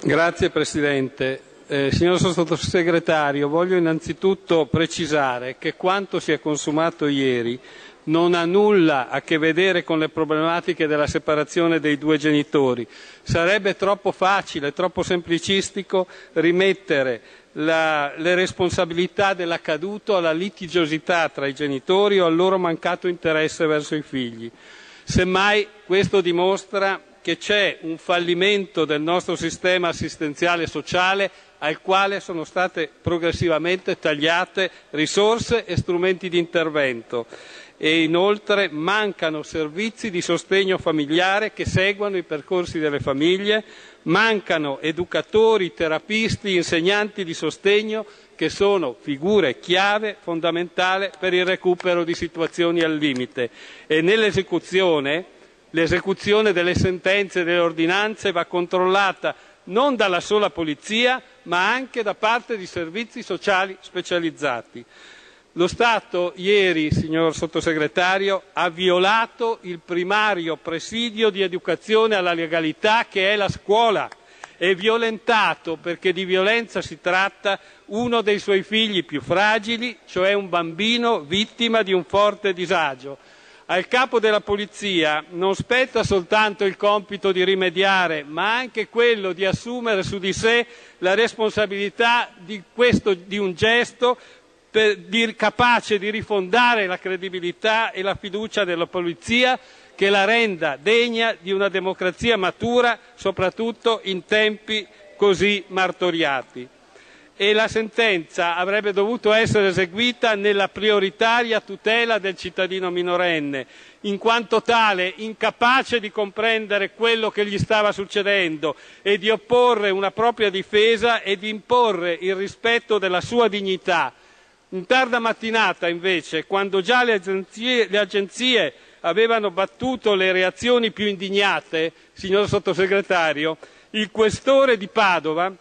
Grazie Presidente. Signor Sottosegretario, voglio innanzitutto precisare che quanto si è consumato ieri non ha nulla a che vedere con le problematiche della separazione dei due genitori. Sarebbe troppo facile, troppo semplicistico rimettere le responsabilità dell'accaduto alla litigiosità tra i genitori o al loro mancato interesse verso i figli. Semmai questo dimostra che c'è un fallimento del nostro sistema assistenziale sociale al quale sono state progressivamente tagliate risorse e strumenti di intervento e inoltre mancano servizi di sostegno familiare che seguano i percorsi delle famiglie, mancano educatori, terapisti, insegnanti di sostegno che sono figure chiave fondamentali per il recupero di situazioni al limite e l'esecuzione delle sentenze e delle ordinanze va controllata non dalla sola polizia ma anche da parte di servizi sociali specializzati. Lo Stato ieri, signor Sottosegretario, ha violato il primario presidio di educazione alla legalità che è la scuola e violentato, perché di violenza si tratta, uno dei suoi figli più fragili, cioè un bambino vittima di un forte disagio. Al capo della polizia non spetta soltanto il compito di rimediare, ma anche quello di assumere su di sé la responsabilità di un gesto capace di rifondare la credibilità e la fiducia della polizia che la renda degna di una democrazia matura, soprattutto in tempi così martoriati. E la sentenza avrebbe dovuto essere eseguita nella prioritaria tutela del cittadino minorenne, in quanto tale incapace di comprendere quello che gli stava succedendo e di opporre una propria difesa e di imporre il rispetto della sua dignità. In tarda mattinata, invece, quando già le agenzie avevano battuto le reazioni più indignate, signor Sottosegretario, il questore di Padova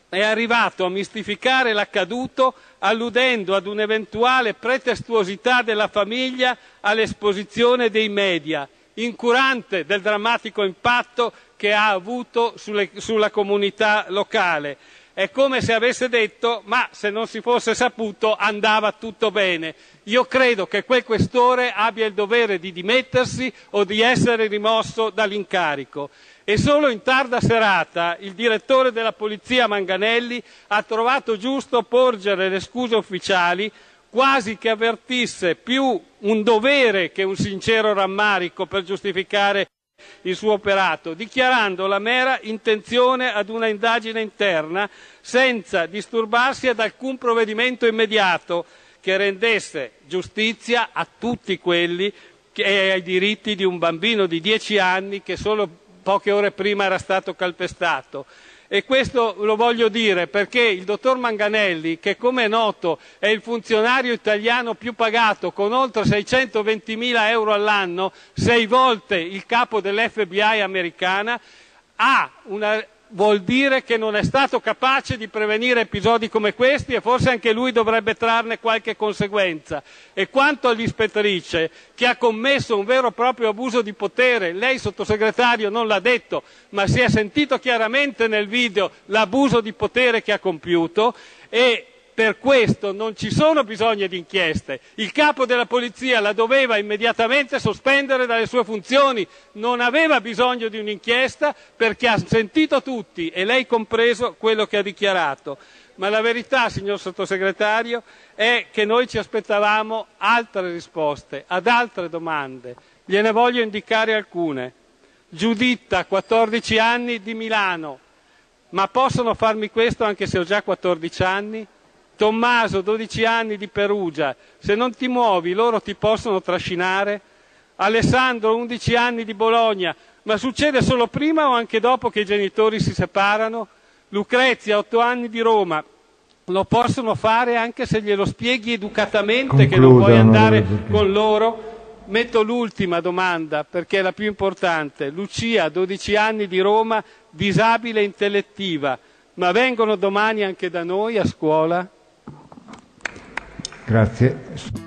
è arrivato a mistificare l'accaduto alludendo ad un'eventuale pretestuosità della famiglia all'esposizione dei media, incurante del drammatico impatto che ha avuto sulla comunità locale. È come se avesse detto: ma se non si fosse saputo andava tutto bene. Io credo che quel questore abbia il dovere di dimettersi o di essere rimosso dall'incarico. E solo in tarda serata il direttore della polizia Manganelli ha trovato giusto porgere le scuse ufficiali, quasi che avvertisse più un dovere che un sincero rammarico per giustificare il suo operato, dichiarando la mera intenzione ad una indagine interna senza disturbarsi ad alcun provvedimento immediato che rendesse giustizia a tutti quelli e ai diritti di un bambino di 10 anni che solo poche ore prima era stato calpestato. E questo lo voglio dire perché il dottor Manganelli, che come è noto è il funzionario italiano più pagato con oltre 620.000 euro all'anno, 6 volte il capo dell'FBI americana, vuol dire che non è stato capace di prevenire episodi come questi e forse anche lui dovrebbe trarne qualche conseguenza. E quanto all'ispettrice che ha commesso un vero e proprio abuso di potere, lei Sottosegretario non l'ha detto, ma si è sentito chiaramente nel video l'abuso di potere che ha compiuto e per questo non ci sono bisogni di inchieste. Il capo della polizia la doveva immediatamente sospendere dalle sue funzioni, non aveva bisogno di un'inchiesta perché ha sentito tutti, e lei compreso, quello che ha dichiarato. Ma la verità, signor Sottosegretario, è che noi ci aspettavamo altre risposte ad altre domande. Gliene voglio indicare alcune. Giuditta, 14 anni, di Milano. Ma possono farmi questo anche se ho già 14 anni? Tommaso, 12 anni, di Perugia, se non ti muovi loro ti possono trascinare? Alessandro, 11 anni, di Bologna, ma succede solo prima o anche dopo che i genitori si separano? Lucrezia, 8 anni, di Roma, lo possono fare anche se glielo spieghi educatamente che non puoi andare con loro? Metto l'ultima domanda perché è la più importante. Lucia, 12 anni, di Roma, disabile intellettiva, ma vengono domani anche da noi a scuola? Grazie.